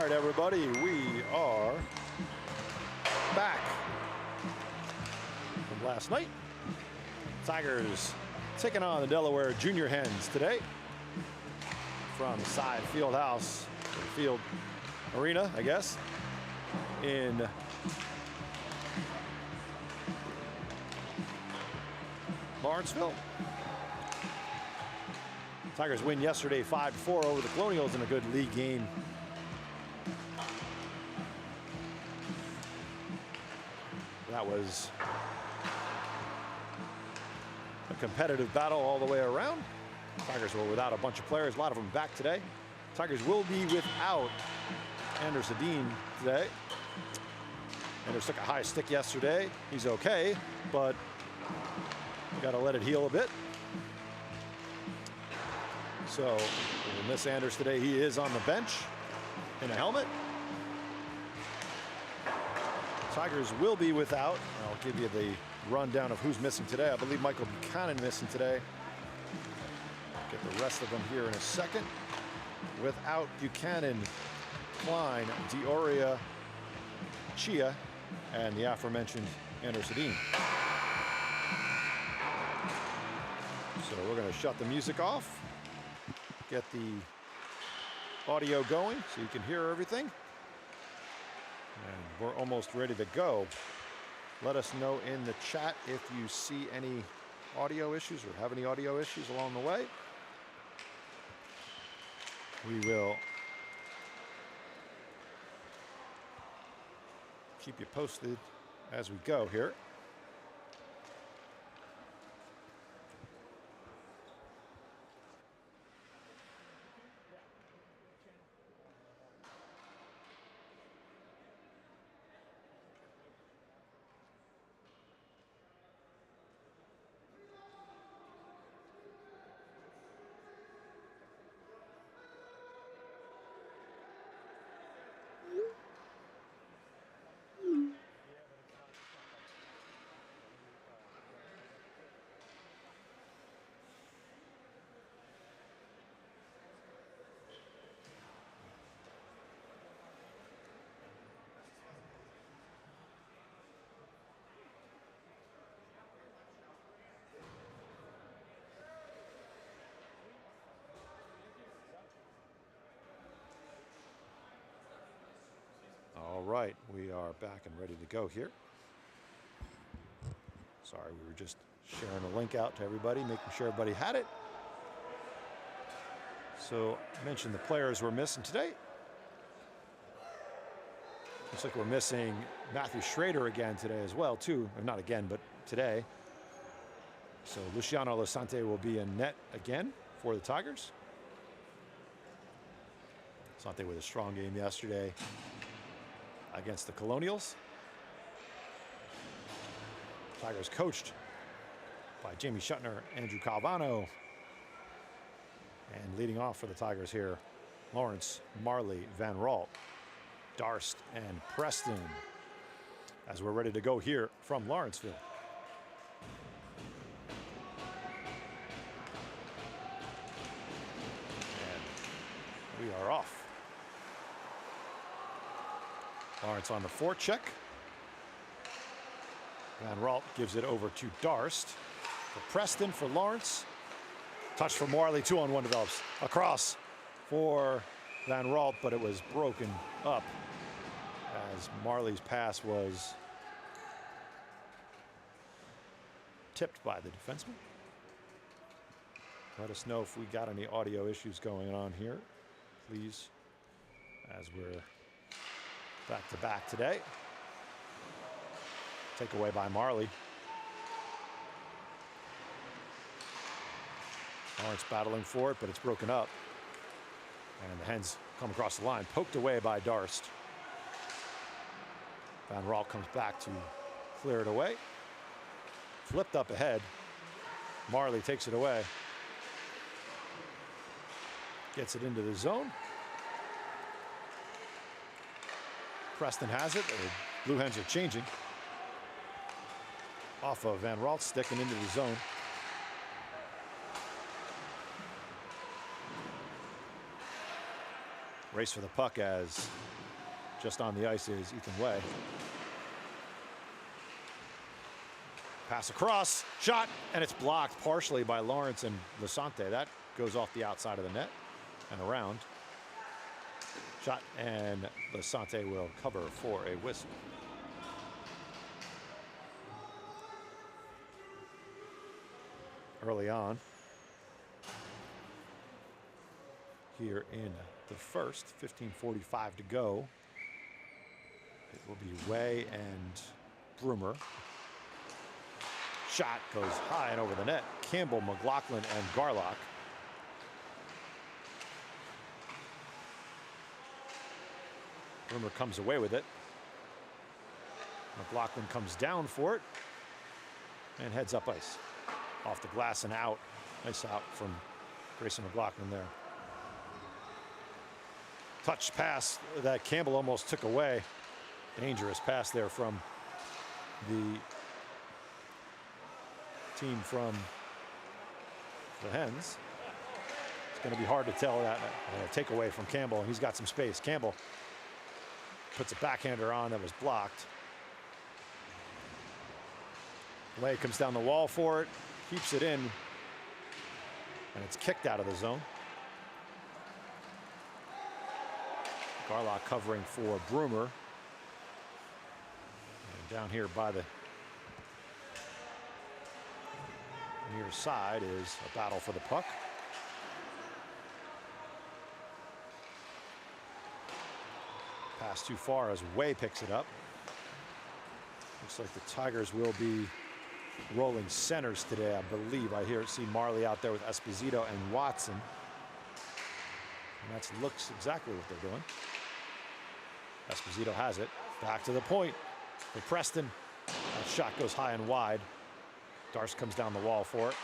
right, everybody, we are back from last night. Tigers taking on the Delaware Junior Hens today from Side Field Arena, I guess, in Lawrenceville. Tigers win yesterday 5-4 over the Colonials in a good league game. That was a competitive battle all the way around. Tigers were without a bunch of players, a lot of them back today. Tigers will be without Anders Sedin today. Anders took a high stick yesterday. He's okay, but got to let it heal a bit. So we'll miss Anders today. He is on the bench in a helmet. Tigers will be without. I'll give you the rundown of who's missing today. I believe Michael Buchanan missing today. Get the rest of them here in a second. Without Buchanan, Klein, Dioria, Chia, and the aforementioned Anders Sedin. So we're going to shut the music off, get the audio going so you can hear everything. And we're almost ready to go. Let us know in the chat if you see any audio issues or have any audio issues along the way. We will keep you posted as we go here. All right, we are back and ready to go here. Sorry, we were just sharing a link out to everybody, making sure everybody had it. So I mentioned the players we're missing today. Looks like we're missing Matthew Schrader again today as well, too. Or not again, but today. So Luciano Lasante will be in net again for the Tigers. Lasante with a strong game yesterday against the Colonials. Tigers coached by Jamie Shuttner, Andrew Calvano. And leading off for the Tigers here, Lawrence, Marley, Van Ralt, Darst, and Preston, as we're ready to go here from Lawrenceville. And we are off. Lawrence on the forecheck. Van Ralt gives it over to Darst. For Preston, for Lawrence. Touch for Marley, 2-on-1 develops. Across for Van Ralt, but it was broken up as Marley's pass was tipped by the defenseman. Let us know if we got any audio issues going on here, please, as we're back to back today. Takeaway by Marley. Lawrence battling for it, but it's broken up. And the Hens come across the line, poked away by Darst. Van Ralt comes back to clear it away. Flipped up ahead. Marley takes it away. Gets it into the zone. Preston has it. The Blue Hens are changing. Off of Van Ralt's stick and into the zone. Race for the puck as just on the ice is Ethan Way. Pass across, shot, and it's blocked partially by Lawrence and Lasante. That goes off the outside of the net and around. Shot, and Lasante will cover for a whistle. Early on here in the first, 15:45 to go. It will be Way and Broomer. Shot goes high and over the net. Campbell, McLaughlin, and Garlock. Broomer comes away with it. McLaughlin comes down for it and heads up ice. Off the glass and out. Nice out from Grayson McLaughlin there. Touch pass that Campbell almost took away. Dangerous pass there from the team from the Hens. It's going to be hard to tell that takeaway from Campbell, and he's got some space. Campbell puts a backhander on that was blocked. Way comes down the wall for it, keeps it in, and it's kicked out of the zone. Garlock covering for Broomer. And down here by the near side is a battle for the puck. Pass too far as Way picks it up. Looks like the Tigers will be rolling centers today, I believe. I see Marley out there with Esposito and Watson. And that looks exactly what they're doing. Esposito has it. Back to the point for Preston. That shot goes high and wide. Darst comes down the wall for it.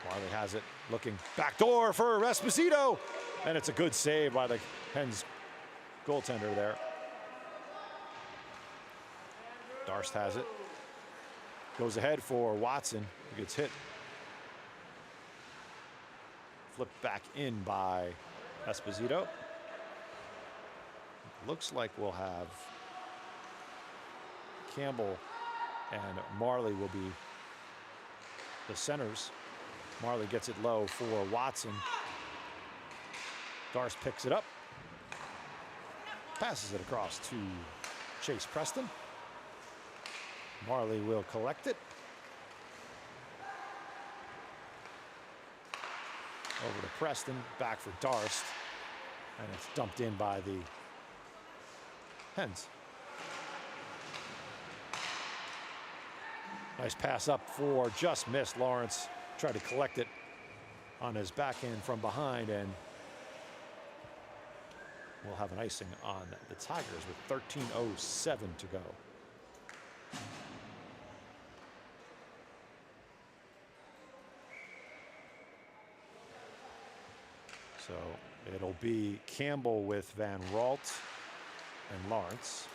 Marley has it, looking back door for Esposito. And it's a good save by the Hens goaltender there. Darst has it. Goes ahead for Watson, who gets hit. Flipped back in by Esposito. Looks like we'll have Campbell and Marley will be the centers. Marley gets it low for Watson. Darst picks it up. Passes it across to Chase Preston. Marley will collect it. Over to Preston, back for Darst. And it's dumped in by the Hens. Nice pass up for just missed. Lawrence tried to collect it on his backhand from behind, and we'll have an icing on the Tigers with 13:07 to go. So it'll be Campbell with Van Ralt and Lawrence.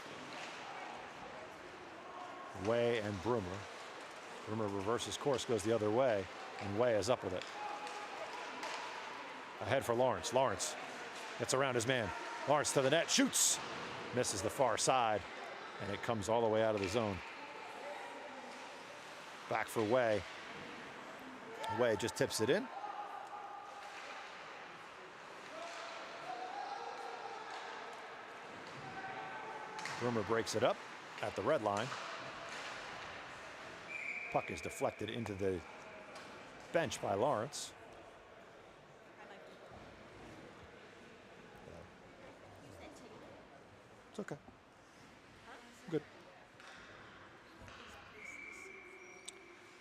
Way and Broomer. Broomer reverses course, goes the other way, and Way is up with it. Ahead for Lawrence. Lawrence gets around his man. Lawrence to the net, shoots. Misses the far side, and it comes all the way out of the zone. Back for Way. Way just tips it in. Broomer breaks it up at the red line. Puck is deflected into the bench by Lawrence. It's okay. Good.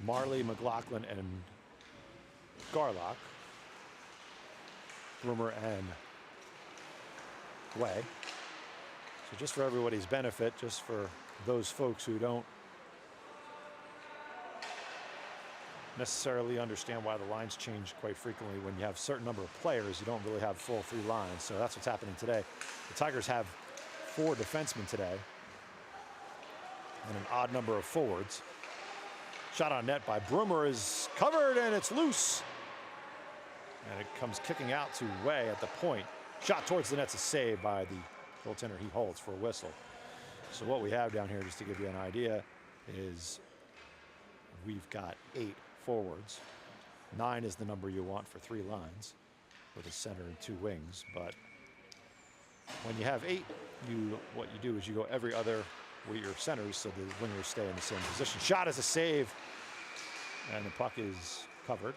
Marley, McLaughlin, and Garlock. Broomer and Way. So just for everybody's benefit, just for those folks who don't necessarily understand why the lines change quite frequently. When you have a certain number of players, you don't really have full three lines. So that's what's happening today. The Tigers have 4 defensemen today and an odd number of forwards. Shot on net by Broomer is covered, and it's loose. And it comes kicking out to Way at the point. Shot towards the net's a save by the goaltender. He holds for a whistle. So what we have down here, just to give you an idea, is we've got 8 forwards. 9 is the number you want for 3 lines with a center and 2 wings. But when you have 8, what you do is you go every other with your centers so the wingers stay in the same position. Shot is a save, and the puck is covered.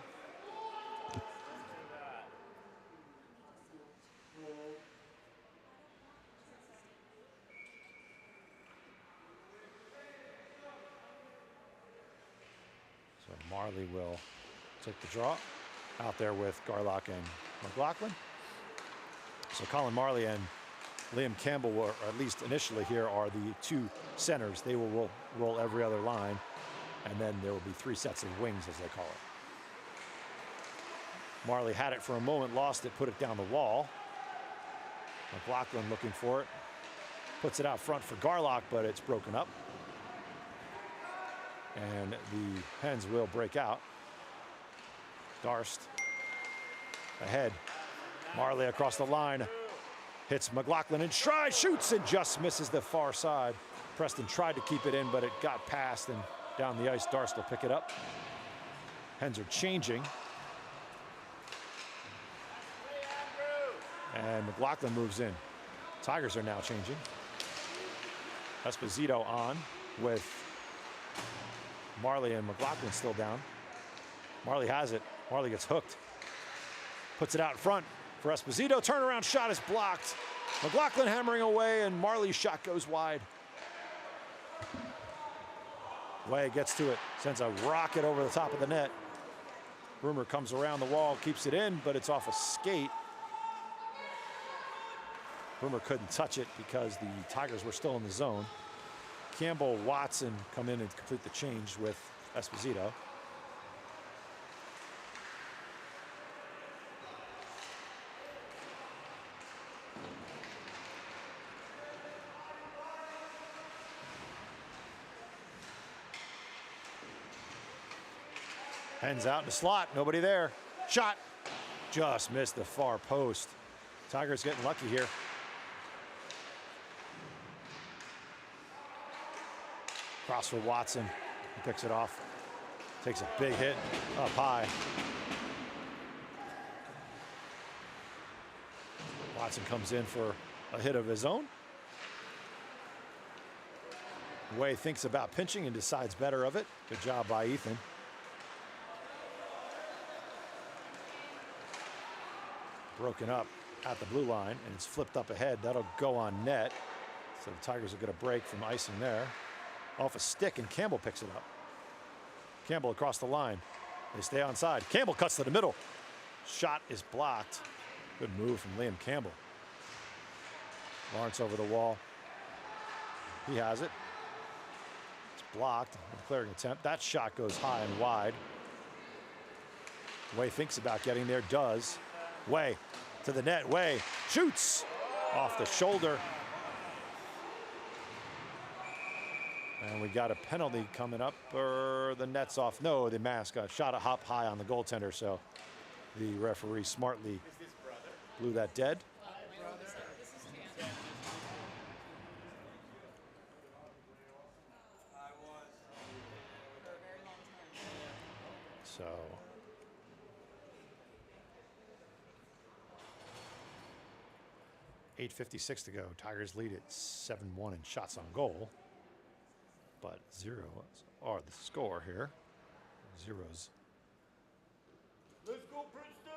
So Marley will take the draw out there with Garlock and McLaughlin. So Colin Marley and Liam Campbell, or at least initially here, are the 2 centers. They will roll every other line, and then there will be 3 sets of wings, as they call it. Marley had it for a moment, lost it, put it down the wall. McLaughlin looking for it. Puts it out front for Garlock, but it's broken up. And the Hens will break out. Darst ahead. Marley across the line. Hits McLaughlin in stride, shoots, and just misses the far side. Preston tried to keep it in, but it got past and down the ice. Darst will pick it up. Hens are changing. And McLaughlin moves in. Tigers are now changing. Esposito on with Marley and McLaughlin still down. Marley has it. Marley gets hooked. Puts it out in front for Esposito. Turnaround shot is blocked. McLaughlin hammering away, and Marley's shot goes wide. Way gets to it. Sends a rocket over the top of the net. Rumor comes around the wall, keeps it in, but it's off a skate. Rumor couldn't touch it because the Tigers were still in the zone. Campbell, Watson come in and complete the change with Esposito. Hens out in the slot, nobody there. Shot, just missed the far post. Tigers getting lucky here. Cross for Watson, he picks it off. Takes a big hit up high. Watson comes in for a hit of his own. Way thinks about pinching and decides better of it. Good job by Ethan. Broken up at the blue line, and it's flipped up ahead. That'll go on net. So the Tigers are going to break from icing there. Off a stick, and Campbell picks it up. Campbell across the line. They stay onside. Campbell cuts to the middle. Shot is blocked. Good move from Liam Campbell. Lawrence over the wall. He has it. It's blocked. Clearing attempt. That shot goes high and wide. Way thinks about getting there. Does. Way to the net. Way shoots off the shoulder. And we got a penalty coming up, or the net's off. No, the mask got shot a hop high on the goaltender, so the referee smartly blew that dead. So .856 to go. Tigers lead it 7-1 in shots on goal. But 0 are the score here. Zeros. Let's go, Princeton!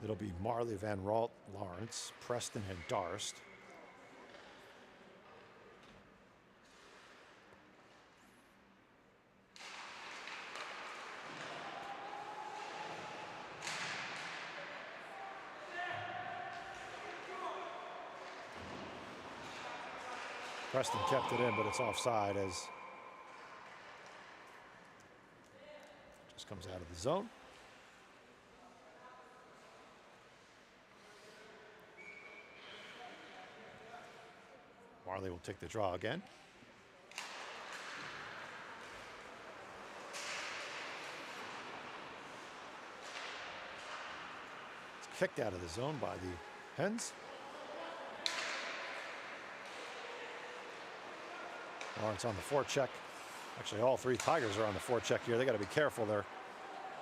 It'll be Marley, Van Ralt, Lawrence, Preston, and Darst. Preston kept it in, but it's offside as just comes out of the zone. Marley will take the draw again. kicked out of the zone by the Hens. Lawrence on the forecheck. Actually, all three Tigers are on the forecheck here. They got to be careful. They're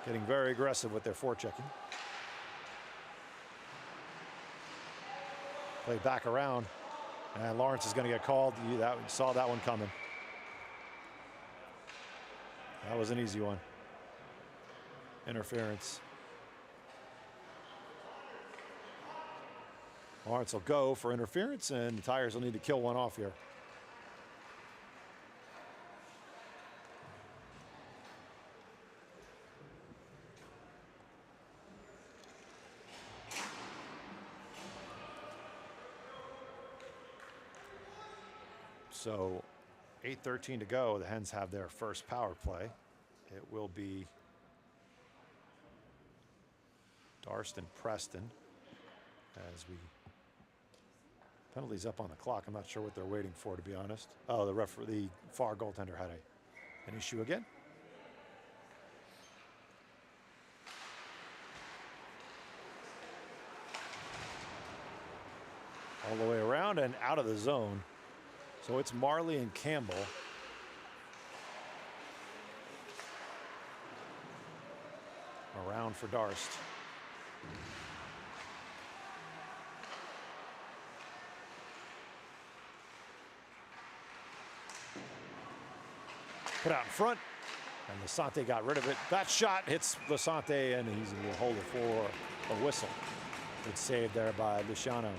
getting very aggressive with their forechecking. Play back around, and Lawrence is going to get called. You saw that one coming. That was an easy one. Interference. Lawrence will go for interference, and the Tigers will need to kill one off here. So 8:13 to go. The Hens have their first power play. It will be Darst and Preston as we penalties up on the clock. I'm not sure what they're waiting for, to be honest. Oh, the far goaltender had an issue again. All the way around and out of the zone. So it's Marley and Campbell. Around for Darst. Put out in front, and Lasante got rid of it. That shot hits Lasante, and he's going to hold it for a whistle. Good save there by Luciano.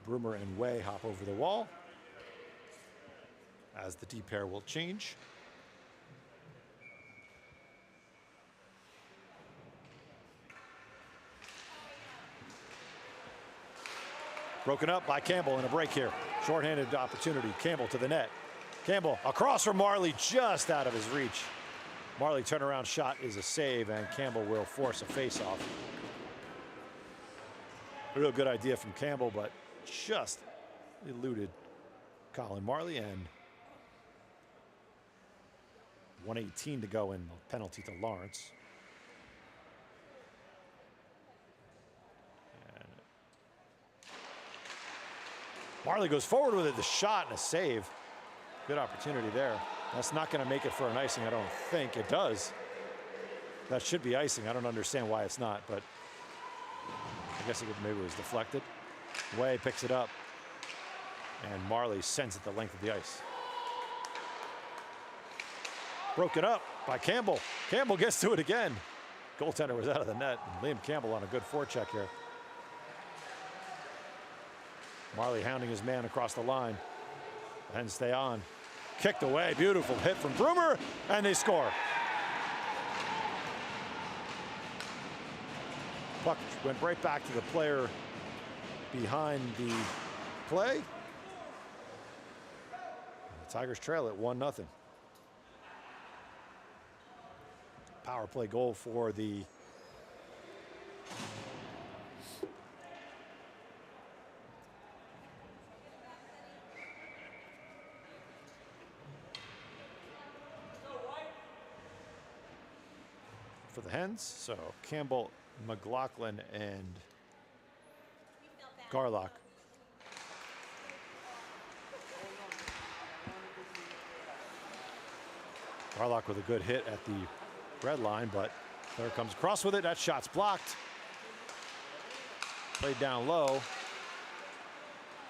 Broomer and Way hop over the wall as the D pair will change. Broken up by Campbell in a break here. Shorthanded opportunity. Campbell to the net. Campbell across from Marley, just out of his reach. Marley turnaround shot is a save, and Campbell will force a face-off. A real good idea from Campbell, but just eluded Colin Marley, and 1:18 to go in penalty to Lawrence. And Marley goes forward with it, the shot and a save. Good opportunity there. That's not going to make it for an icing, I don't think. It does. That should be icing. I don't understand why it's not, but I guess maybe it was deflected. Way picks it up, and Marley sends it the length of the ice. Broken up by Campbell. Campbell gets to it again. Goaltender was out of the net. Liam Campbell on a good forecheck here. Marley hounding his man across the line. The Hens stay on. Kicked away. Beautiful hit from Broomer, and they score. Puck went right back to the player behind the play. The Tigers trail it 1-0. Power play goal for the Hens. So Campbell, McLaughlin, and Garlock. Garlock with a good hit at the red line, but there comes across with it. That shot's blocked. Played down low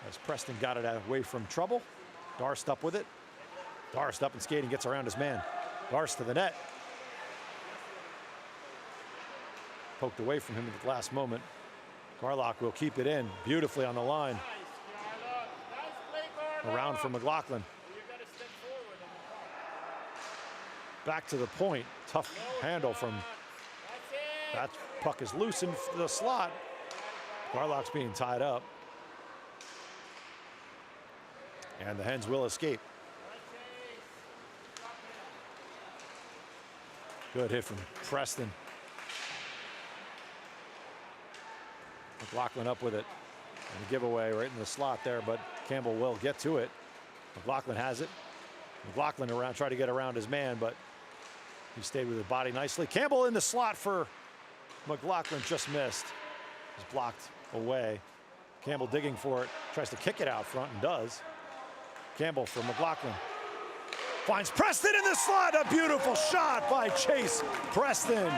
as Preston got it away from trouble. Darst up with it. Darst up and skating, gets around his man. Darst to the net. Poked away from him at the last moment. Garlock will keep it in beautifully on the line. Around for McLaughlin. Back to the point. Tough handle from that puck is loose in the slot. Garlock's being tied up. And the Hens will escape. Good hit from Preston. McLaughlin up with it. And a giveaway right in the slot there, but Campbell will get to it. McLaughlin has it. McLaughlin around, tried to get around his man, but he stayed with his body nicely. Campbell in the slot for McLaughlin just missed. It's blocked away. Campbell digging for it. Tries to kick it out front and does. Campbell for McLaughlin. Finds Preston in the slot. A beautiful shot by Chase Preston.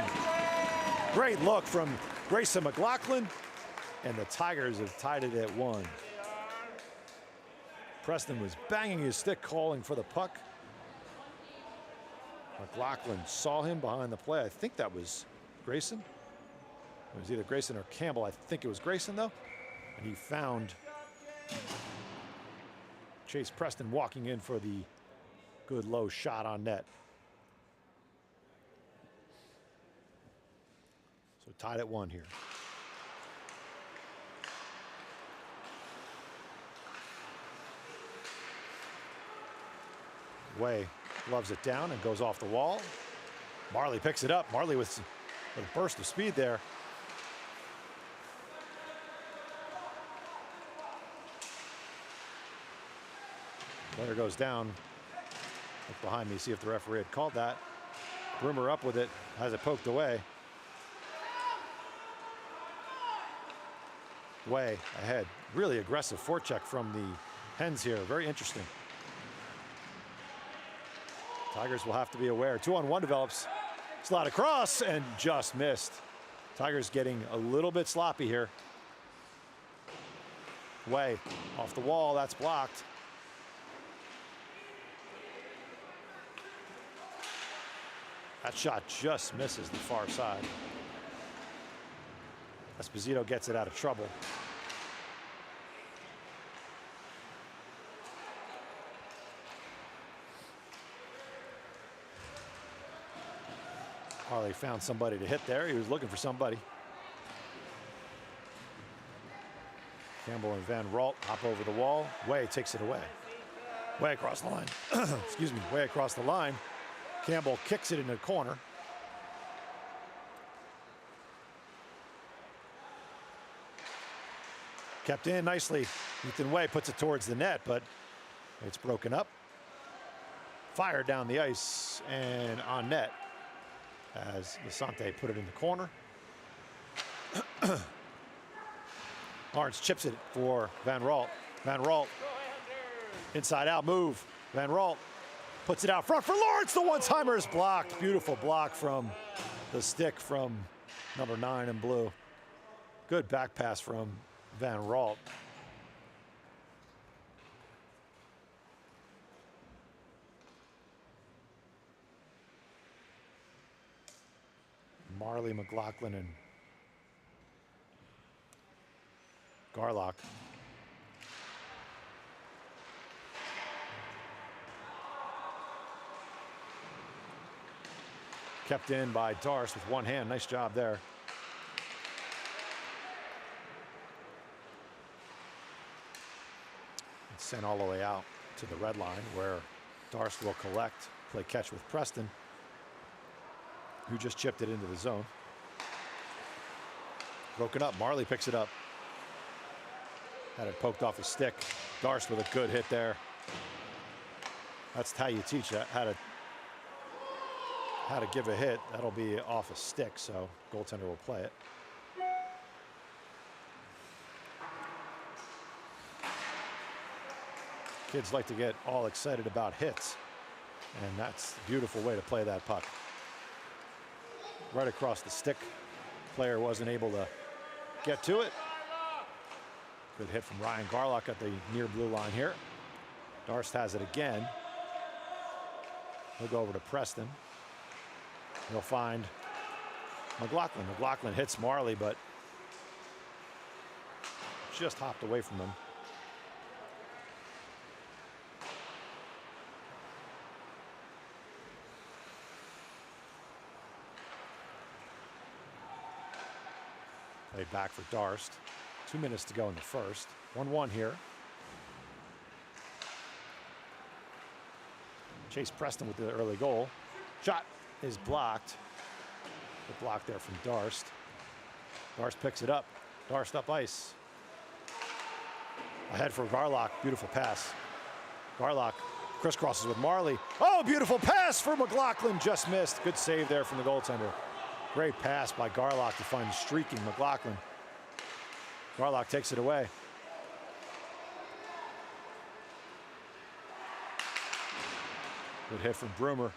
Great look from Grayson McLaughlin. And the Tigers have tied it at 1. Preston was banging his stick, calling for the puck. McLaughlin saw him behind the play. I think that was Grayson. It was either Grayson or Campbell. I think it was Grayson, though. And he found Chase Preston walking in for the good low shot on net. So tied at 1 here. Way loves it down and goes off the wall. Marley picks it up. Marley with a burst of speed there. Player goes down. Look behind me, see if the referee had called that. Broomer up with it, has it poked away. Way ahead. Really aggressive forecheck from the Hens here. Very interesting. Tigers will have to be aware. 2-on-1 develops. Slot across and just missed. Tigers getting a little bit sloppy here. Way off the wall, that's blocked. That shot just misses the far side. Esposito gets it out of trouble. Harley found somebody to hit there. He was looking for somebody. Campbell and Van Ralt hop over the wall. Way takes it away. Way across the line. Excuse me, way across the line. Campbell kicks it in the corner. Kept in nicely. Ethan Way puts it towards the net, but it's broken up. Fired down the ice and on net as Lasante put it in the corner. Lawrence chips it for Van Ralt. Van Ralt, inside out move. Van Ralt puts it out front for Lawrence. The one-timer is blocked. Beautiful block from the stick from number 9 in blue. Good back pass from Van Ralt. Marley, McLaughlin, and Garlock. Kept in by Darst with one hand. Nice job there. It's sent all the way out to the red line where Darst will collect, play catch with Preston, who just chipped it into the zone. Broken up. Marley picks it up. Had it poked off his stick. Darst with a good hit there. That's how you teach that, how to give a hit. That'll be off a stick, so goaltender will play it. Kids like to get all excited about hits, and that's a beautiful way to play that puck. Right across the stick. Player wasn't able to get to it. Good hit from Ryan Garlock at the near blue line here. Darst has it again. He'll go over to Preston. He'll find McLaughlin. McLaughlin hits Marley, but just hopped away from him. Played back for Darst. 2 minutes to go in the first. 1-1 here. Chase Preston with the early goal. Shot is blocked. The block there from Darst. Darst picks it up. Darst up ice. Ahead for Garlock. Beautiful pass. Garlock crisscrosses with Marley. Oh, beautiful pass for McLaughlin. Just missed. Good save there from the goaltender. Great pass by Garlock to find streaking McLaughlin. Garlock takes it away. Good hit from Broomer.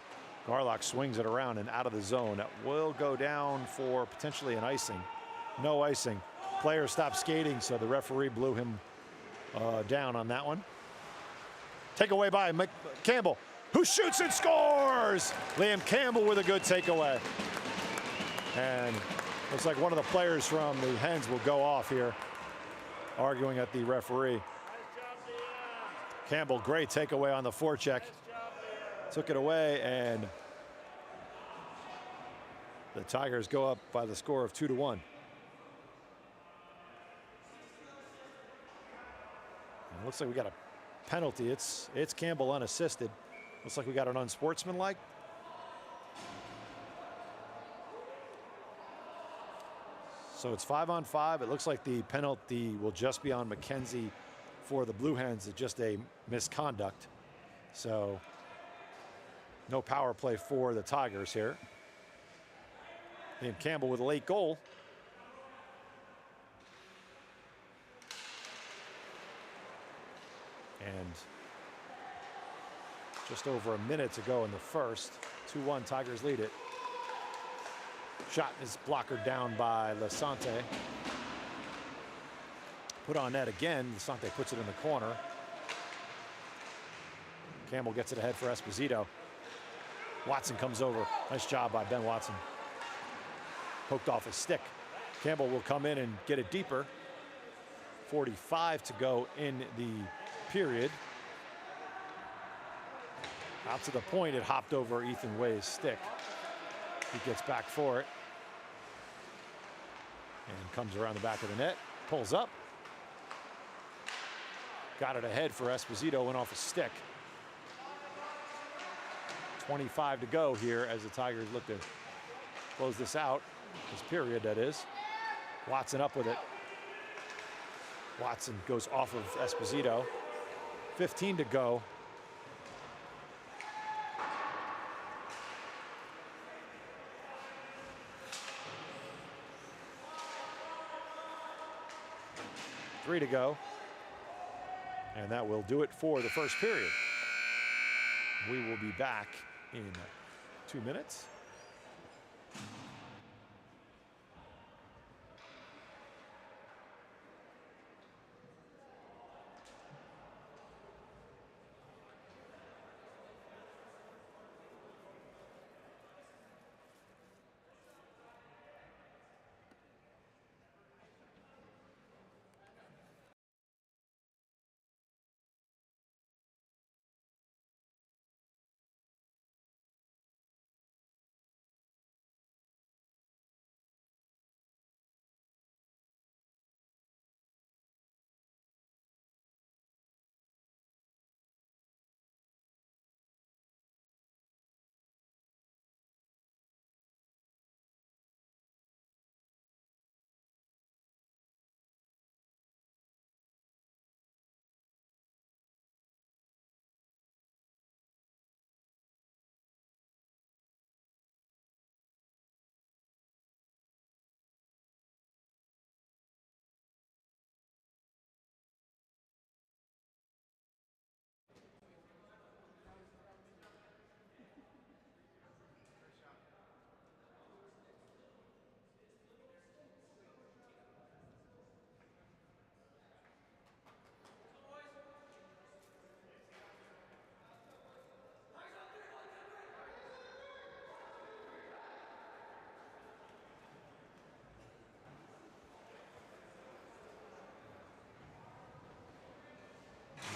Garlock swings it around and out of the zone. That will go down for potentially an icing. No icing. Player stopped skating, so the referee blew him down on that one. Takeaway by Campbell, who shoots and scores! Liam Campbell with a good takeaway. And looks like one of the players from the Hens will go off here, arguing at the referee. Campbell, great takeaway on the forecheck. Took it away, and the Tigers go up by the score of 2-1. It looks like we got a penalty. It's Campbell unassisted. Looks like we got an unsportsmanlike. So it's 5-on-5. It looks like the penalty will just be on McKenzie for the Blue Hens. It's just a misconduct. So no power play for the Tigers here. Liam Campbell with a late goal. And just over a minute to go in the first. 2-1, Tigers lead it. Shot is blockered down by Lasante. Put on net again. Lasante puts it in the corner. Campbell gets it ahead for Esposito. Watson comes over. Nice job by Ben Watson. Poked off his stick. Campbell will come in and get it deeper. 45 to go in the period. Out to the point, it hopped over Ethan Way's stick. He gets back for it. And comes around the back of the net. Pulls up. Got it ahead for Esposito, went off his stick. 25 to go here as the Tigers look to close this out. This period, that is. Watson up with it. Watson goes off of Esposito. 15 to go. Three to go. And that will do it for the first period. We will be back in 2 minutes.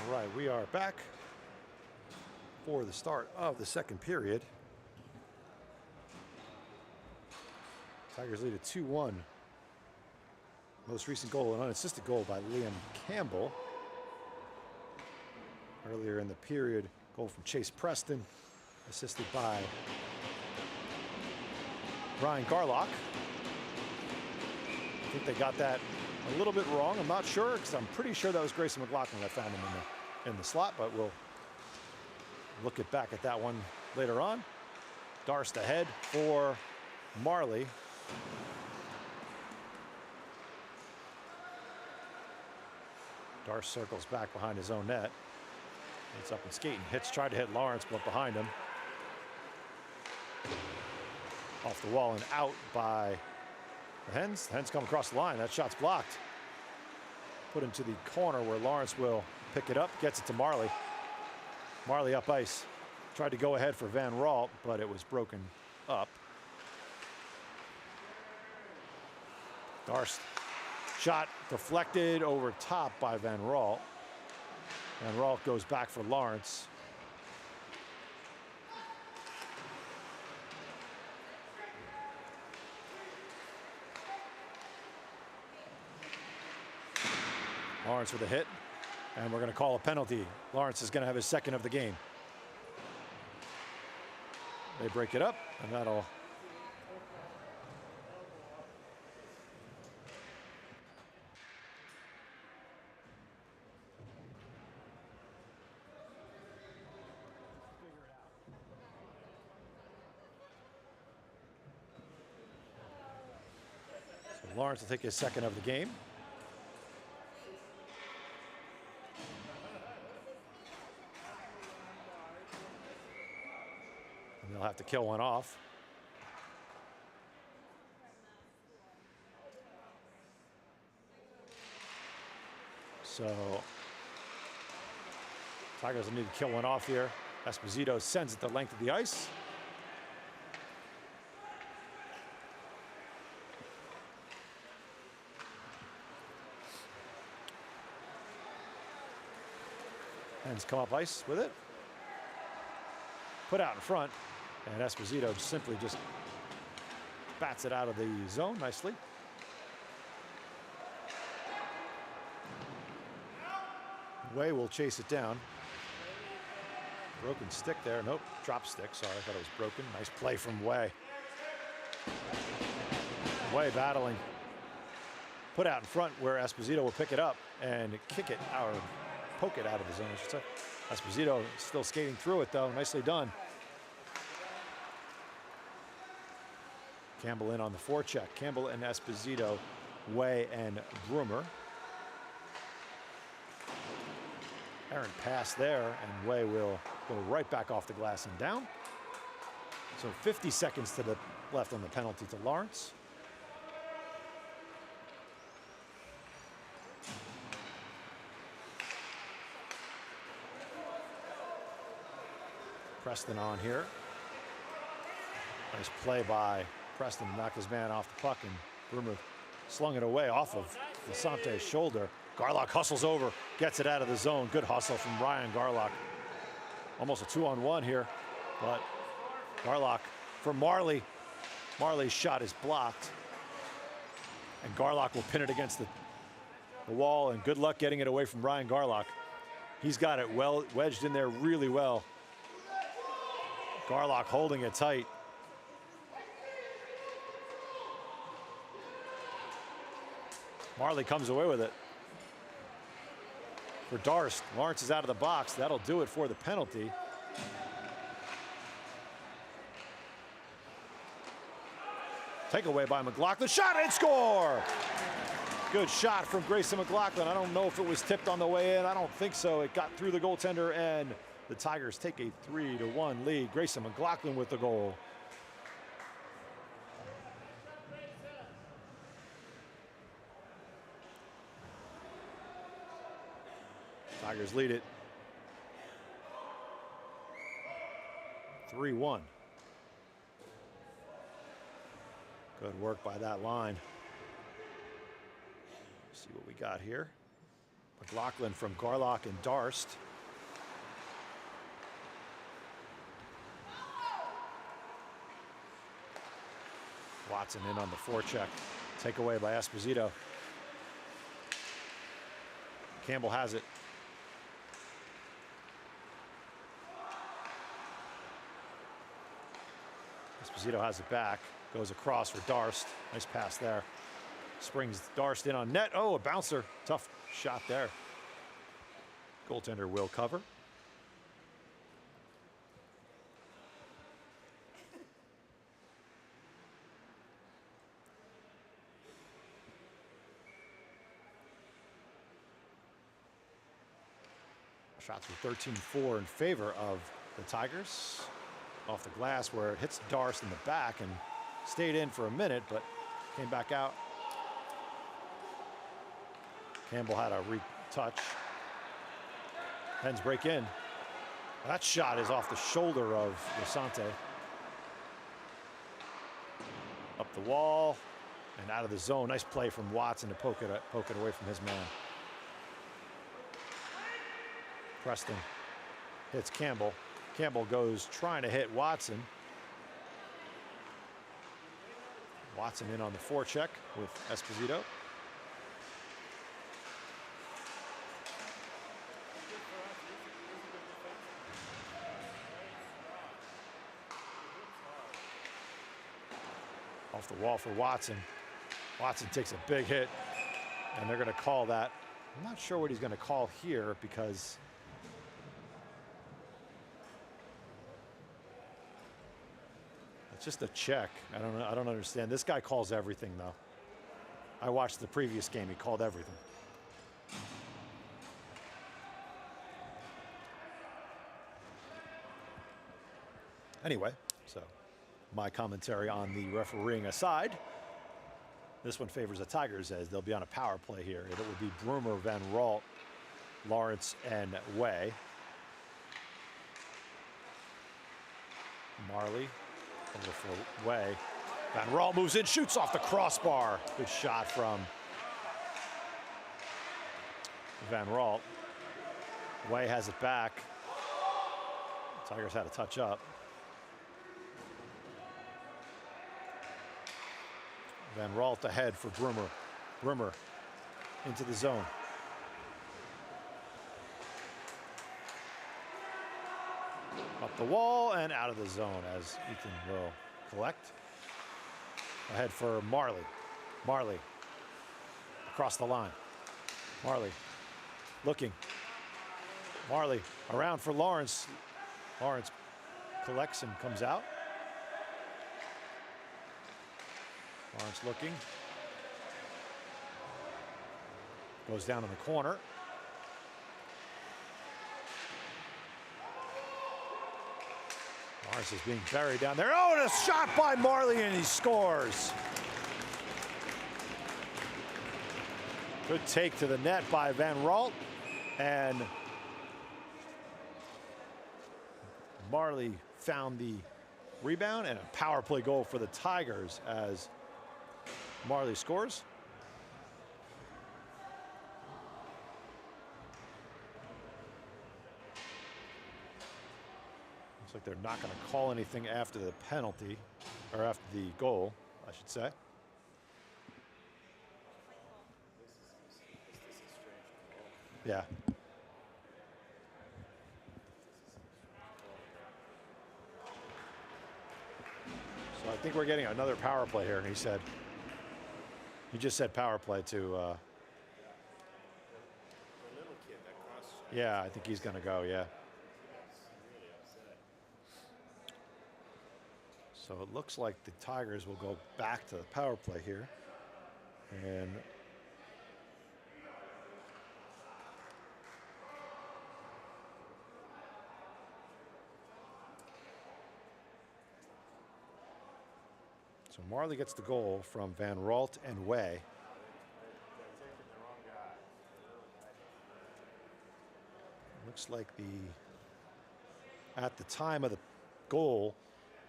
All right, we are back for the start of the second period. Tigers lead at 2-1. Most recent goal, an unassisted goal by Liam Campbell. Earlier in the period, goal from Chase Preston, assisted by Ryan Garlock. I think they got that a little bit wrong. I'm not sure, because I'm pretty sure that was Grayson McLaughlin that found him in the slot, but we'll look back at that one later on. Darst ahead for Marley. Darst circles back behind his own net. It's up and skating. Tried to hit Lawrence, but behind him. Off the wall and out by the Hens. The Hens come across the line. That shot's blocked. Put into the corner where Lawrence will pick it up. Gets it to Marley. Marley up ice. Tried to go ahead for Van Ralt, but it was broken up. Darst. Shot deflected over top by Van Ralt. Van Ralt goes back for Lawrence. Lawrence with a hit, and we're going to call a penalty. Lawrence is going to have his second of the game. They break it up, and that'll Lawrence will take his second of the game. And they'll have to kill one off. So Tigers will need to kill one off here. Esposito sends it the length of the ice. Hens come up ice with it. Put out in front. And Esposito simply just bats it out of the zone nicely. Way will chase it down. Broken stick there. Nope, drop stick. Sorry, I thought it was broken. Nice play from Way. Way battling. Put out in front where Esposito will pick it up and kick it or poke it out of the zone, I should say. Esposito still skating through it though. Nicely done. Campbell in on the forecheck. Campbell and Esposito, Way and Broomer. Errant pass there, and Way will go right back off the glass and down. So 50 seconds to the left on the penalty to Lawrence. Preston on here. Nice play by Preston, knocked his man off the puck, and Broomer slung it away off of Lasante's shoulder. Garlock hustles over, gets it out of the zone. Good hustle from Ryan Garlock. Almost a 2-on-1 here, but Garlock for Marley. Marley's shot is blocked, and Garlock will pin it against the wall, and good luck getting it away from Ryan Garlock. He's got it well wedged in there really well. Garlock holding it tight. Marley comes away with it. For Darst, Lawrence is out of the box. That'll do it for the penalty. Takeaway by McLaughlin. Shot and score! Good shot from Grayson McLaughlin. I don't know if it was tipped on the way in. I don't think so. It got through the goaltender, and the Tigers take a 3-1 lead. Grayson McLaughlin with the goal. Tigers lead it 3-1. Good work by that line. See what we got here. McLaughlin from Garlock and Darst. Watson in on the forecheck. Takeaway by Esposito. Campbell has it. Esposito has it back. Goes across for Darst. Nice pass there. Springs Darst in on net. Oh, a bouncer. Tough shot there. Goaltender will cover. Shots were 13-4 in favor of the Tigers. Off the glass where it hits Darst in the back and stayed in for a minute, but came back out. Campbell had a retouch. Hens break in. That shot is off the shoulder of Lasante. Up the wall and out of the zone. Nice play from Watson to poke it away from his man. Preston hits Campbell. Campbell goes trying to hit Watson. Watson in on the forecheck with Esposito. Off the wall for Watson. Watson takes a big hit, and they're going to call that. I'm not sure what he's going to call here because it's just a check. I don't understand. This guy calls everything, though. I watched the previous game. He called everything. Anyway, so my commentary on the refereeing aside, this one favors the Tigers as they'll be on a power play here. It will be Broomer, Van Ralt, Lawrence, and Way. Marley over for Way. Van Ralt moves in, shoots off the crossbar. Good shot from Van Ralt. Way has it back. Tigers had a touch up. Van Ralt ahead for Broomer. Broomer into the zone. Up the wall and out of the zone as Ethan will collect. Ahead for Marley. Marley across the line. Marley looking. Marley around for Lawrence. Lawrence collects and comes out. Lawrence looking. Goes down in the corner. Lawrence is being buried down there. Oh, and a shot by Marley, and he scores. Good take to the net by Van Ralt. And Marley found the rebound and a power play goal for the Tigers as Marley scores. Looks like they're not going to call anything after the penalty, or after the goal, I should say. Yeah. So I think we're getting another power play here, and he just said power play to yeah, I think he's going to go, yeah. So it looks like the Tigers will go back to the power play here. And so Marley gets the goal from Van Ralt and Way. Looks like at the time of the goal,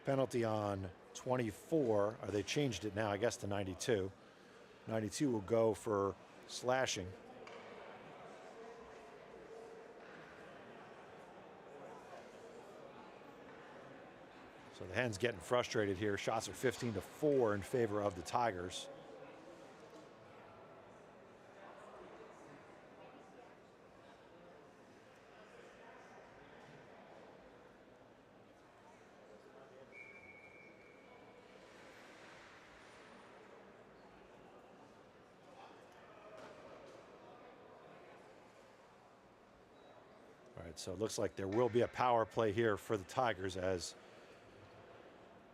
penalty on 24, or they changed it now, I guess, to 92. 92 will go for slashing. So the Hens getting frustrated here. Shots are 15-4 in favor of the Tigers. All right, so it looks like there will be a power play here for the Tigers as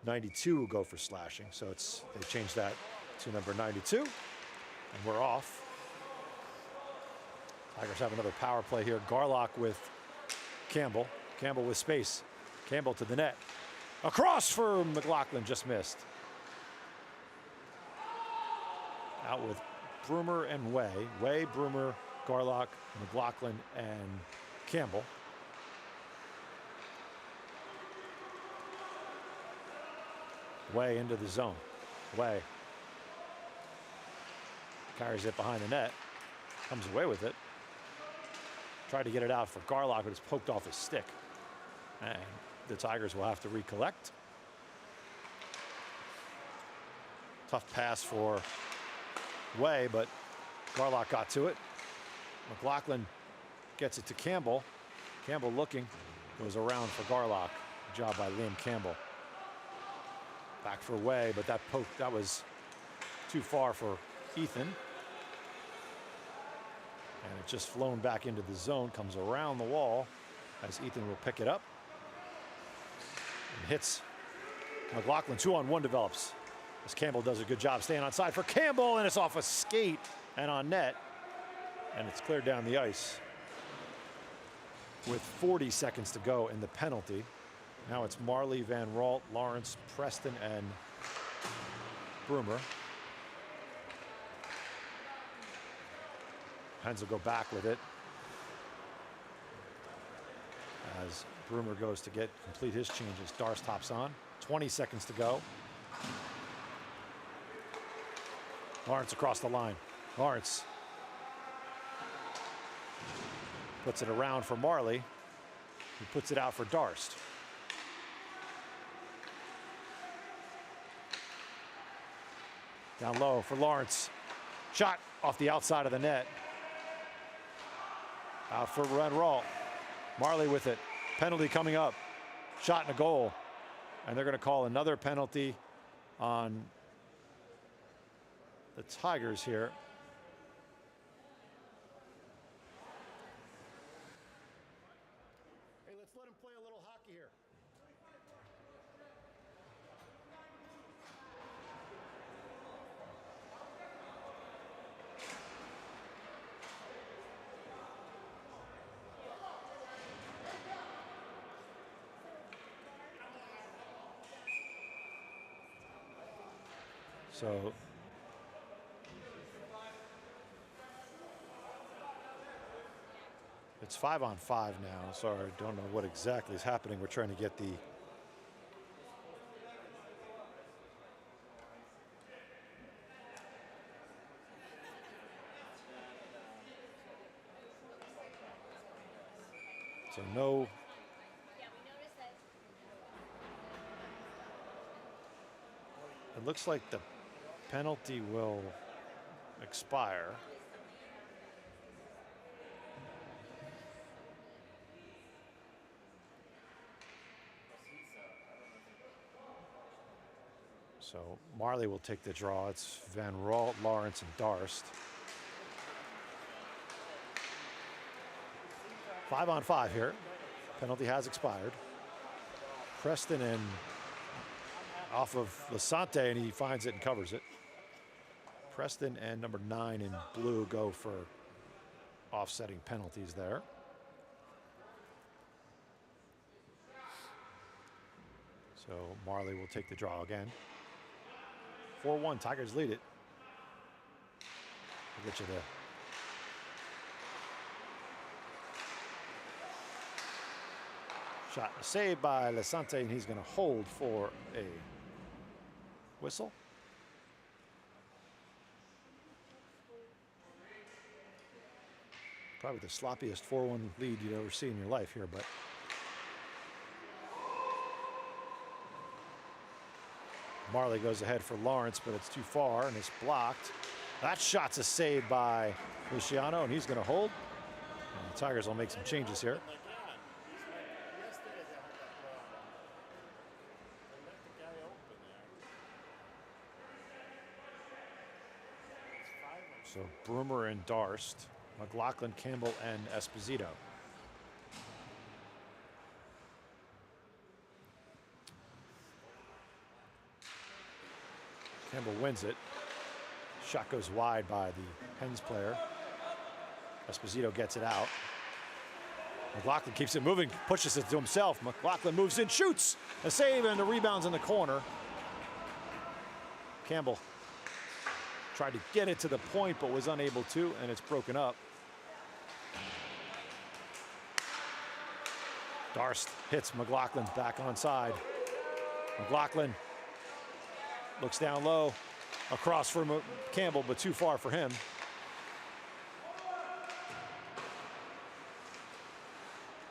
92 will go for slashing. So they changed that to number 92, and we're off. Tigers have another power play here. Garlock with Campbell. Campbell with space. Campbell to the net. Across for McLaughlin, just missed. Out with Broomer and Way. Way, Broomer, Garlock, McLaughlin, and Campbell. Way into the zone. Way carries it behind the net. Comes away with it. Tried to get it out for Garlock, but it's poked off his stick. And the Tigers will have to recollect. Tough pass for Way, but Garlock got to it. McLaughlin gets it to Campbell. Campbell looking, goes around for Garlock. Good job by Liam Campbell. Back for Way, but that was too far for Ethan. And it just flown back into the zone, comes around the wall as Ethan will pick it up. And hits McLaughlin. 2-on-1 develops as Campbell does a good job staying on side for Campbell, and it's off a skate and on net. And it's cleared down the ice with 40 seconds to go in the penalty. Now it's Marley, Van Ralt, Lawrence, Preston, and Broomer. Hens will go back with it as Broomer goes to complete his changes. Darst hops on. 20 seconds to go. Lawrence across the line. Lawrence puts it around for Marley, who puts it out for Darst. Down low for Lawrence. Shot off the outside of the net. Out for Van Ralt. Marley with it. Penalty coming up. Shot and a goal. And they're going to call another penalty on the Tigers here. Hey, let's let him play a little hockey here. So it's 5-on-5 now. Sorry, don't know what exactly is happening. We're trying to get the no. It looks like the penalty will expire. So Marley will take the draw. It's Van Ralt, Lawrence, and Darst. 5-on-5 here. Penalty has expired. Preston and off of Lasante, and he finds it and covers it. Preston and number 9 in blue go for offsetting penalties there. So Marley will take the draw again. 4-1, Tigers lead it. I'll get you the shot and a save by Lasante, and he's going to hold for a whistle. Probably the sloppiest 4-1 lead you'd ever see in your life here, but Marley goes ahead for Lawrence, but it's too far and it's blocked. That shot's a save by Luciano, and he's going to hold. And the Tigers will make some changes here. So Broomer and Darst, McLaughlin, Campbell, and Esposito. Campbell wins it. Shot goes wide by the Hens player. Esposito gets it out. McLaughlin keeps it moving, pushes it to himself. McLaughlin moves in, shoots, a save, and the rebound's in the corner. Campbell tried to get it to the point, but was unable to, and it's broken up. Darst hits McLaughlin back onside. McLaughlin looks down low, across for Campbell, but too far for him.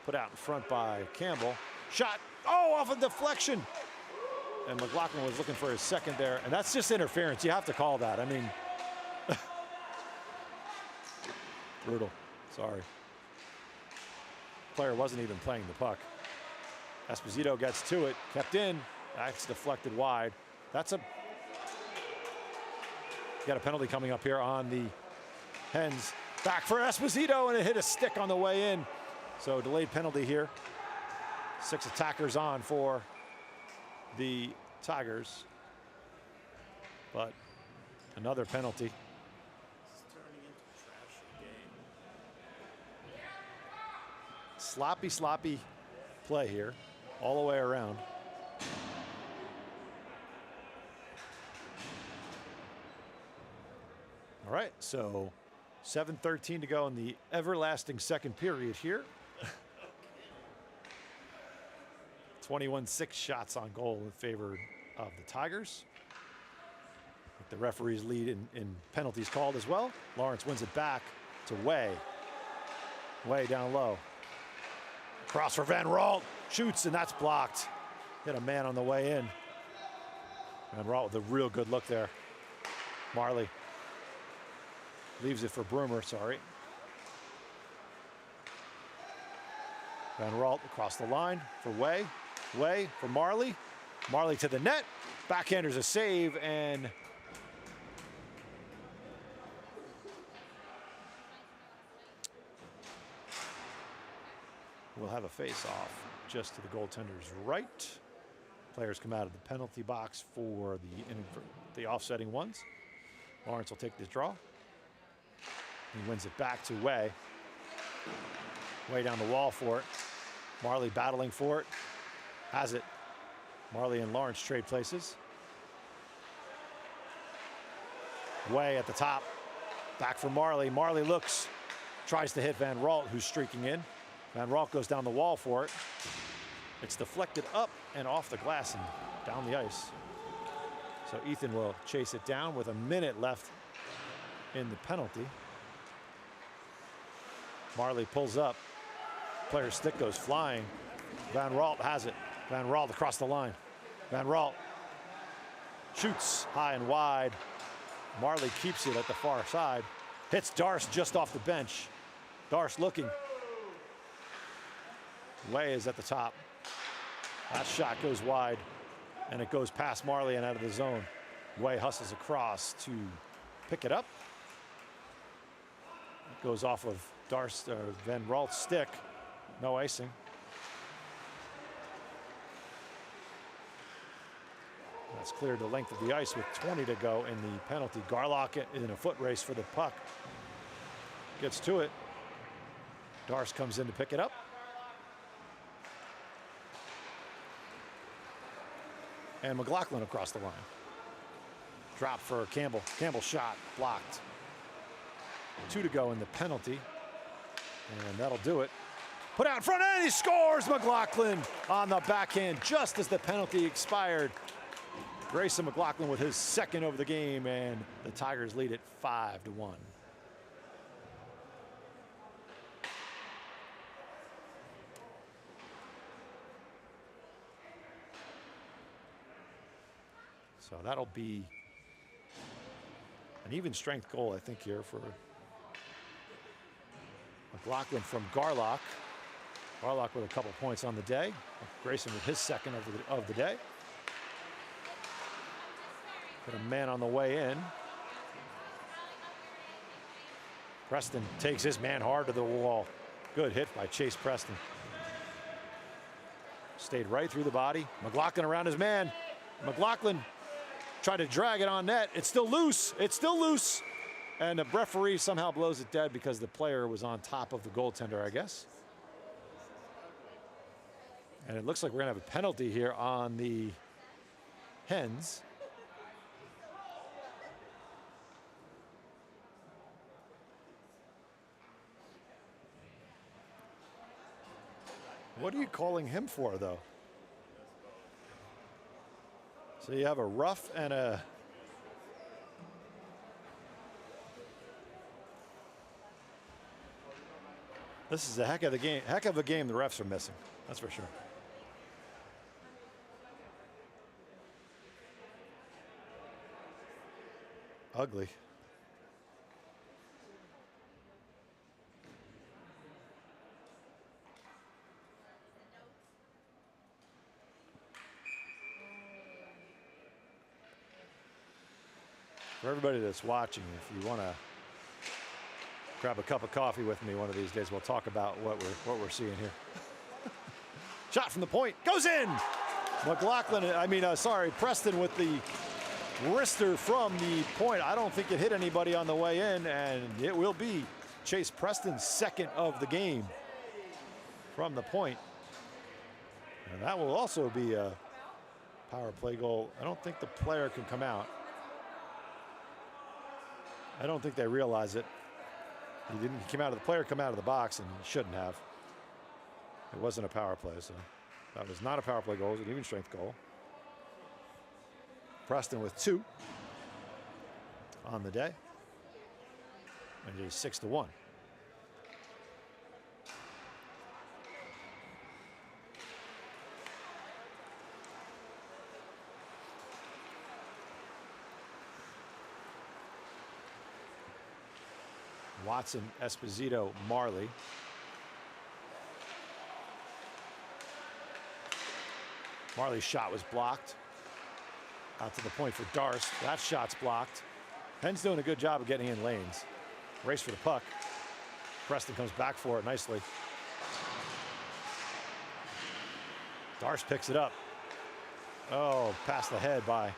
Put out in front by Campbell. Shot, oh, off a deflection. And McLaughlin was looking for his second there, and that's just interference. You have to call that. I mean, brutal, sorry. Player wasn't even playing the puck. Esposito gets to it, kept in, that's deflected wide. Got a penalty coming up here on the Hens. Back for Esposito, and it hit a stick on the way in. So delayed penalty here. 6 attackers on for the Tigers. But another penalty. It's turning into a trashy game. Sloppy play here, all the way around. All right, so 7:13 to go in the everlasting second period here. 21-6 shots on goal in favor of the Tigers. The referees lead in penalties called as well. Lawrence wins it back to Way. Way down low. Cross for Van Ralt. Shoots, and that's blocked. Hit a man on the way in. Van Ralt with a real good look there. Marley leaves it for Broomer, sorry. Van Ralt across the line for Way. Way for Marley. Marley to the net. Backhander's a save, and we'll have a face-off just to the goaltender's right. Players come out of the penalty box for the offsetting ones. Lawrence will take this draw. He wins it back to Way. Way down the wall for it. Marley battling for it. Has it. Marley and Lawrence trade places. Way at the top. Back for Marley. Marley looks, tries to hit Van Ralt, who's streaking in. Van Ralt goes down the wall for it. It's deflected up and off the glass and down the ice. So Ethan will chase it down with a minute left in the penalty. Marley pulls up. Player's stick goes flying. Van Ralt has it. Van Ralt across the line. Van Ralt shoots high and wide. Marley keeps it at the far side. Hits Darst just off the bench. Darst looking. Way is at the top. That shot goes wide, and it goes past Marley and out of the zone. Way hustles across to pick it up. It goes off of Van Ralt's stick. No icing. That's cleared the length of the ice with 20 to go in the penalty. Garlock in a foot race for the puck. Gets to it. Darst comes in to pick it up. And McLaughlin across the line. Drop for Campbell. Campbell shot, blocked. 2 to go in the penalty. And that'll do it. Put out in front, and he scores! McLaughlin on the backhand just as the penalty expired. Grayson McLaughlin with his second of the game, and the Tigers lead it 5-1. So that'll be an even strength goal, I think, here for McLaughlin from Garlock. Garlock with a couple points on the day. Grayson with his second of the day. Got a man on the way in. Preston takes his man hard to the wall. Good hit by Chase Preston. Stayed right through the body. McLaughlin around his man. McLaughlin tried to drag it on net. It's still loose. It's still loose. And the referee somehow blows it dead because the player was on top of the goaltender, I guess. And it looks like we're going to have a penalty here on the Hens. What are you calling him for, though? So you have a rough and a... This is a heck of a game the refs are missing. That's for sure. Ugly. For everybody that's watching, if you want to grab a cup of coffee with me one of these days, we'll talk about what we're seeing here. Shot from the point goes in. Preston with the wrister from the point. I don't think it hit anybody on the way in, and it will be Chase Preston's second of the game from the point. And that will also be a power play goal. I don't think the player can come out. I don't think they realize it. The player come out of the box, and he shouldn't have. It wasn't a power play, so that was not a power play goal. It was an even strength goal. Preston with 2 on the day, and it is 6-1. Watson, Esposito, Marley. Marley's shot was blocked. Out to the point for Darce. That shot's blocked. Hens doing a good job of getting in lanes. Race for the puck. Preston comes back for it nicely. Darce picks it up. Oh, past the head by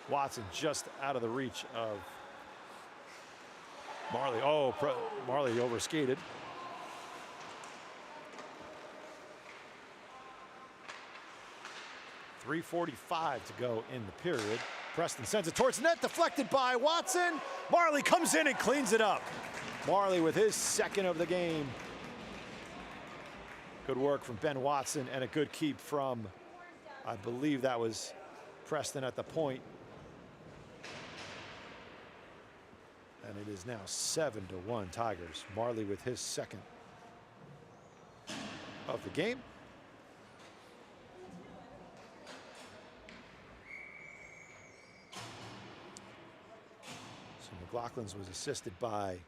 Watson, just out of the reach of Marley. Oh, Marley overskated. .345 to go in the period. Preston sends it towards the net, deflected by Watson. Marley comes in and cleans it up. Marley with his second of the game. Good work from Ben Watson and a good keep from, I believe that was Preston at the point. And it is now 7-1 Tigers. Marley with his second of the game. So McLaughlin's was assisted by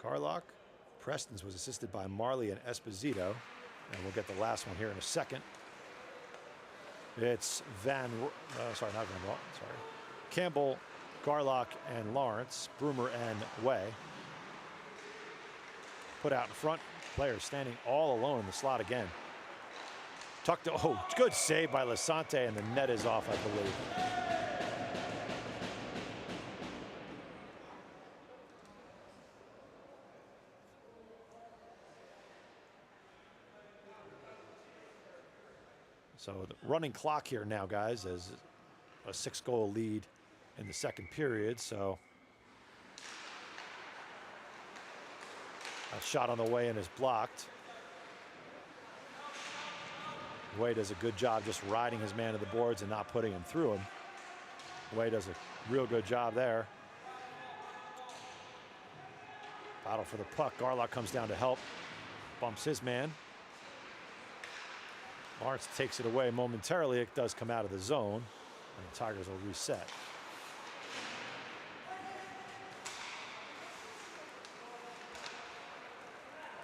Garlock. Preston's was assisted by Marley and Esposito. And we'll get the last one here in a second. It's Campbell, Garlock, and Lawrence, Broomer and Way. Put out in front. Players standing all alone in the slot again. Tucked. Oh, good save by Lasante, and the net is off, I believe. So the running clock here now, guys, is a 6-goal lead in the second period. So that shot on the way in is blocked. Way does a good job just riding his man to the boards and not putting him through him. Way does a real good job there. Battle for the puck. Garlock comes down to help. Bumps his man. Lawrence takes it away momentarily. It does come out of the zone, and the Tigers will reset.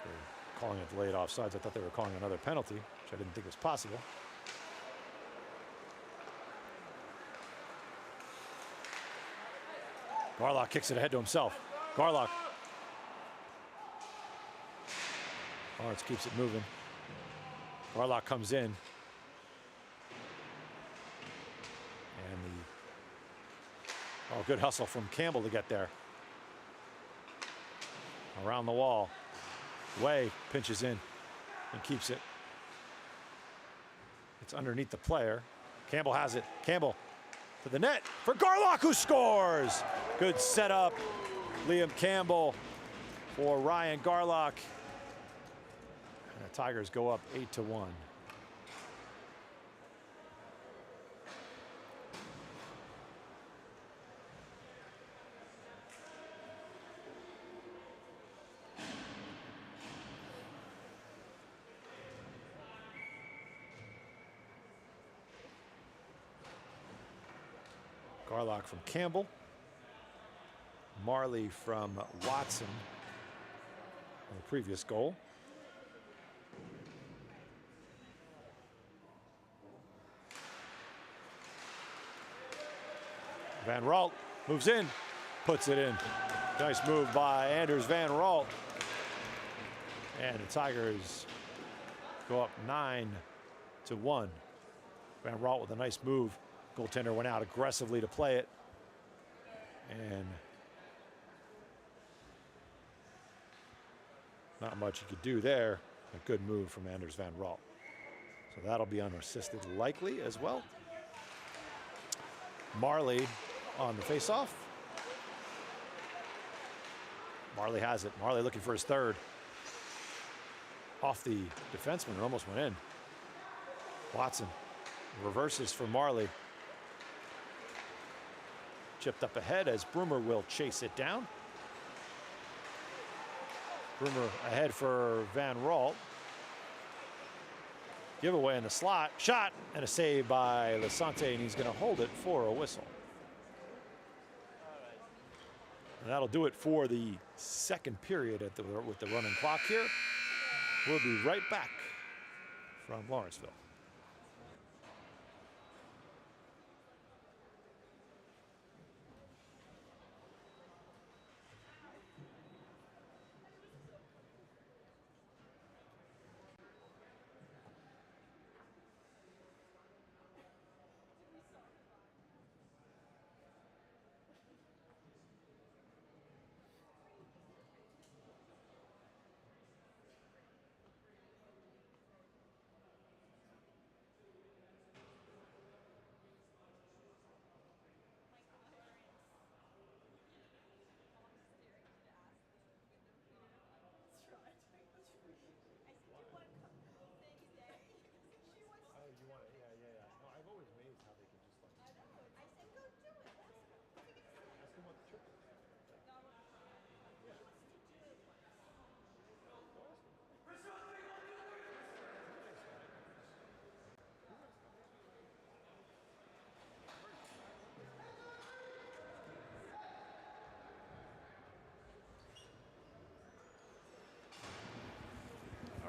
They're calling it delayed offsides. I thought they were calling another penalty, which I didn't think was possible. Garlock kicks it ahead to himself. Garlock. Lawrence keeps it moving. Garlock comes in. And good hustle from Campbell to get there. Around the wall. Way pinches in. and keeps it. It's underneath the player. Campbell has it. Campbell to the net for Garlock, who scores. Good setup. Liam Campbell for Ryan Garlock. And the Tigers go up 8-1. Garlock from Campbell. Marley from Watson on the previous goal. Van Ralt moves in, puts it in. Nice move by Anders Van Ralt. And the Tigers go up 9-1. Van Ralt with a nice move. Goaltender went out aggressively to play it. And not much you could do there. A good move from Anders Van Ralt. So that'll be unassisted likely as well. Marley on the faceoff. Marley has it. Marley looking for his third. Off the defenseman, it almost went in. Watson reverses for Marley. Chipped up ahead as Broomer will chase it down. Broomer ahead for Van Ralt. Giveaway in the slot. Shot and a save by Lasante, and he's going to hold it for a whistle. And that'll do it for the second period with the running clock here. We'll be right back from Lawrenceville.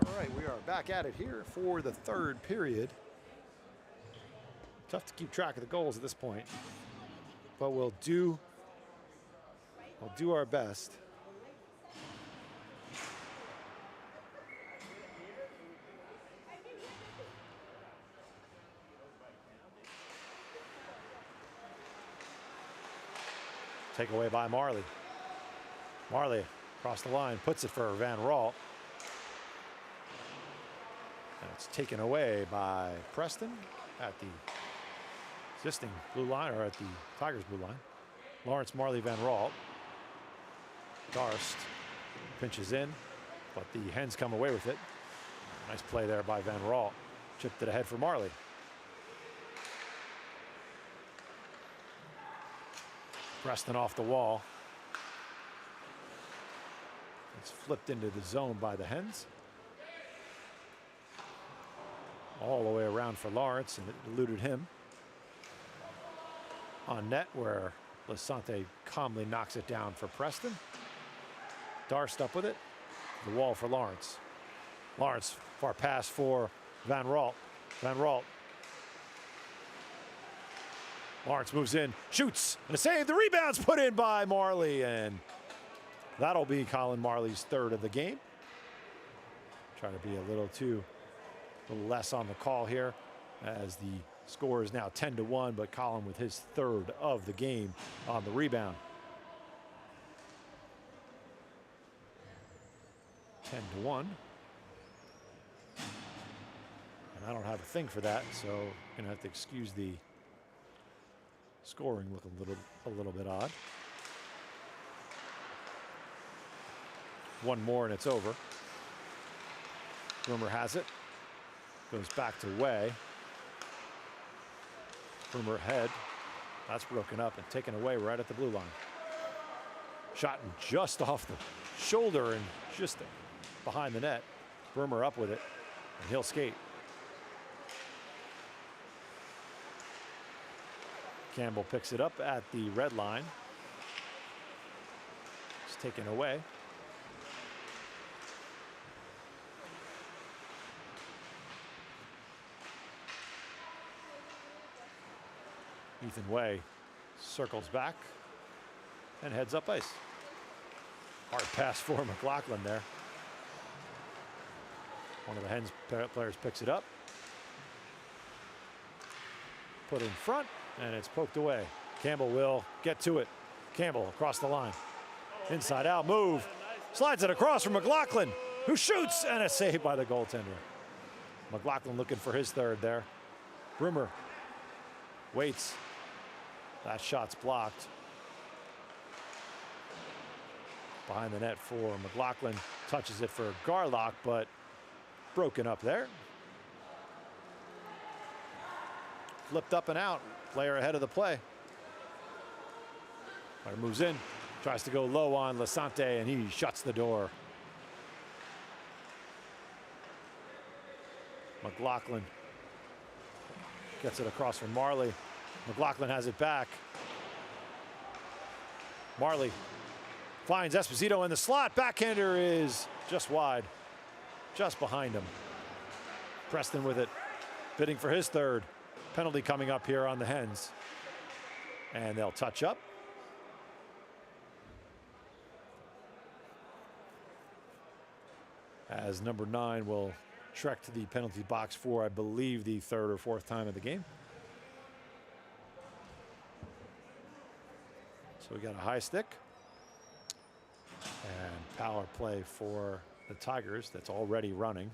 All right, we are back at it here for the third period. Tough to keep track of the goals at this point, but we'll do our best. Takeaway by Marley. Marley across the line, puts it for Van Ralt. And it's taken away by Preston at the existing blue line, or at the Tigers blue line. Lawrence, Marley, Van Ralt. Darst pinches in, but the Hens come away with it. Nice play there by Van Ralt. Chipped it ahead for Marley. Preston off the wall. It's flipped into the zone by the Hens. All the way around for Lawrence, and it eluded him. On net, where Lasante calmly knocks it down for Preston. Darst up with it. The wall for Lawrence. Lawrence, far pass for Van Ralt. Van Ralt. Lawrence moves in, shoots, and a save. The rebound's put in by Marley, and that'll be Colin Marley's third of the game. Trying to be a little less on the call here, as the score is now 10-1, but Colin with his third of the game on the rebound. 10-1. And I don't have a thing for that, so I'm gonna have to excuse the scoring look a little bit odd. One more and it's over. Broomer has it. Goes back to Way. Broomer head. That's broken up and taken away right at the blue line. Shot just off the shoulder and just behind the net. Broomer up with it, and he'll skate. Campbell picks it up at the red line. It's taken away. Ethan Way circles back and heads up ice. Hard pass for McLaughlin there. One of the Hens players picks it up. Put in front, and it's poked away. Campbell will get to it. Campbell across the line. Inside out move. Slides it across from McLaughlin, who shoots, and a save by the goaltender. McLaughlin looking for his third there. Broomer waits. That shot's blocked. Behind the net for McLaughlin. Touches it for Garlock, but broken up there. Flipped up and out. Player ahead of the play. Player moves in. Tries to go low on Lasante, and he shuts the door. McLaughlin gets it across from Marley. McLaughlin has it back. Marley finds Esposito in the slot. Backhander is just wide, just behind him. Preston with it, bidding for his third. Penalty coming up here on the Hens. And they'll touch up. As number 9 will trek to the penalty box for, I believe, the third or fourth time of the game. So we got a high stick. And power play for the Tigers that's already running.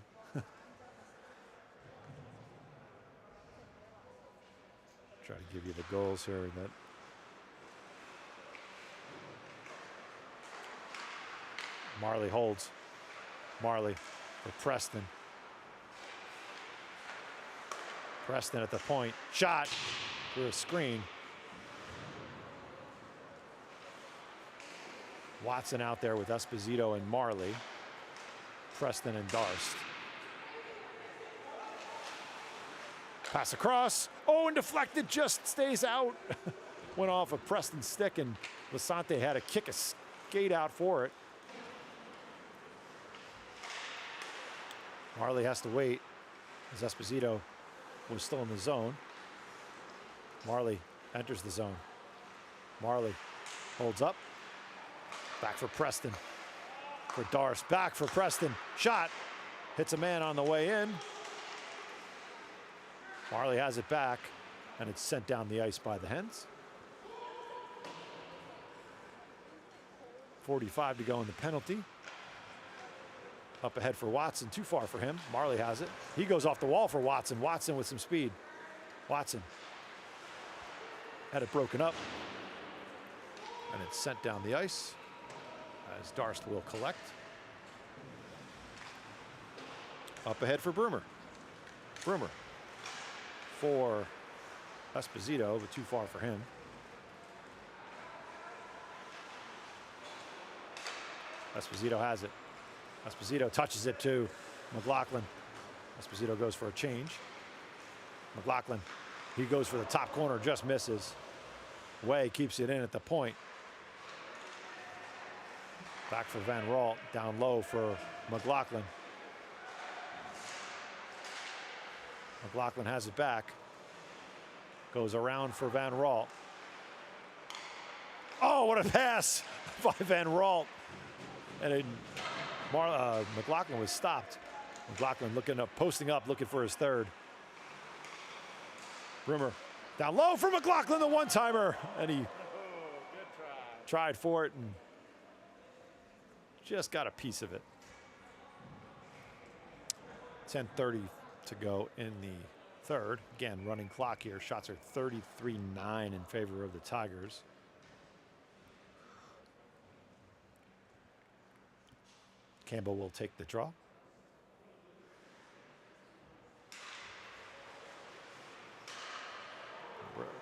Try to give you the goals here. That Marley holds. Marley for Preston. Preston at the point. Shot through a screen. Watson out there with Esposito and Marley. Preston and Darst. Pass across. Oh, and deflected, just stays out. Went off of Preston's stick, and Lasante had to kick a skate out for it. Marley has to wait as Esposito was still in the zone. Marley enters the zone. Marley holds up. Back for Preston. For Darst. Back for Preston. Shot. Hits a man on the way in. Marley has it back, and it's sent down the ice by the Hens. 45 to go in the penalty. Up ahead for Watson. Too far for him. Marley has it. He goes off the wall for Watson. Watson with some speed. Watson had it broken up, and it's sent down the ice as Darst will collect. Up ahead for Broomer. Broomer for Esposito, but too far for him. Esposito has it. Esposito touches it to McLaughlin. Esposito goes for a change. McLaughlin, he goes for the top corner, just misses. Way keeps it in at the point. Back for Van Ralt, down low for McLaughlin. McLaughlin has it back. Goes around for Van Ralt. Oh, what a pass by Van Ralt. And McLaughlin was stopped. McLaughlin looking up, posting up, looking for his third. Broomer down low for McLaughlin, the one-timer. And he tried for it and just got a piece of it. 10:32 to go in the third. Again, running clock here. Shots are 33-9 in favor of the Tigers. Campbell will take the draw.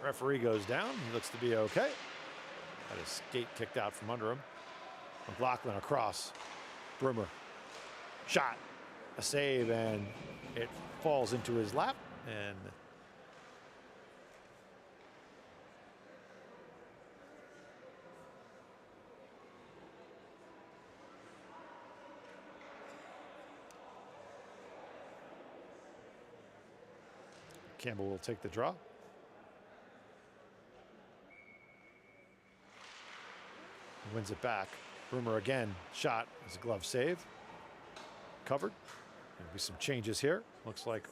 Referee goes down. He looks to be okay. Had his skate kicked out from under him. McLaughlin across. Broomer. Shot. A save, and it falls into his lap. And Campbell will take the draw. Wins it back. Broomer again. Shot. It's a glove save. Covered. There'll be some changes here. Looks like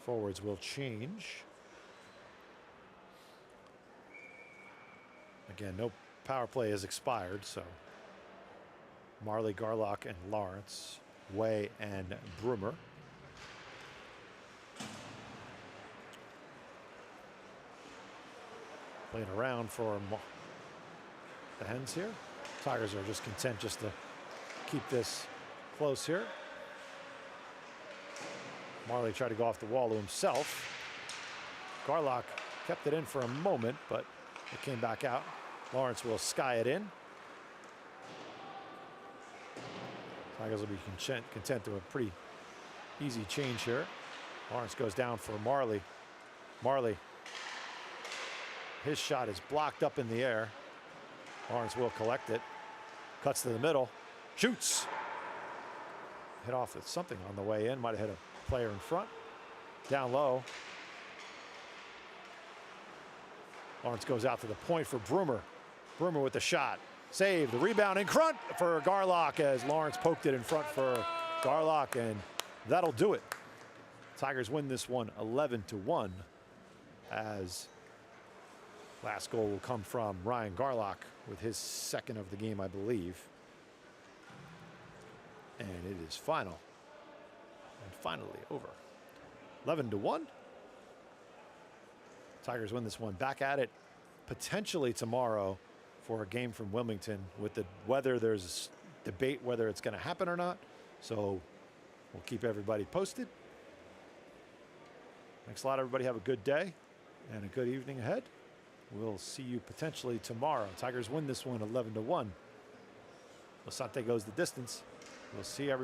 forwards will change. Again, no power play has expired, so Marley, Garlock, and Lawrence, Way, and Broomer. Playing around for the Hens here. Tigers are just content just to keep this close here. Marley tried to go off the wall to himself. Garlock kept it in for a moment, but it came back out. Lawrence will sky it in. Tigers will be content to a pretty easy change here. Lawrence goes down for Marley. Marley. His shot is blocked up in the air. Lawrence will collect it. Cuts to the middle. Shoots. Hit off with something on the way in. Might have hit a player in front. Down low. Lawrence goes out to the point for Broomer. Broomer with the shot. Save. The rebound in front for Garlock as Lawrence poked it in front for Garlock, and that'll do it. Tigers win this one 11-1 as last goal will come from Ryan Garlock with his second of the game, I believe. And it is final. And finally over. 11-1. Tigers win this one. Back at it potentially tomorrow for a game from Wilmington. With the weather, there's debate whether it's going to happen or not. So we'll keep everybody posted. Thanks a lot, everybody. Have a good day and a good evening ahead. We'll see you potentially tomorrow. Tigers win this one 11-1. Lasante goes the distance. We'll see everybody.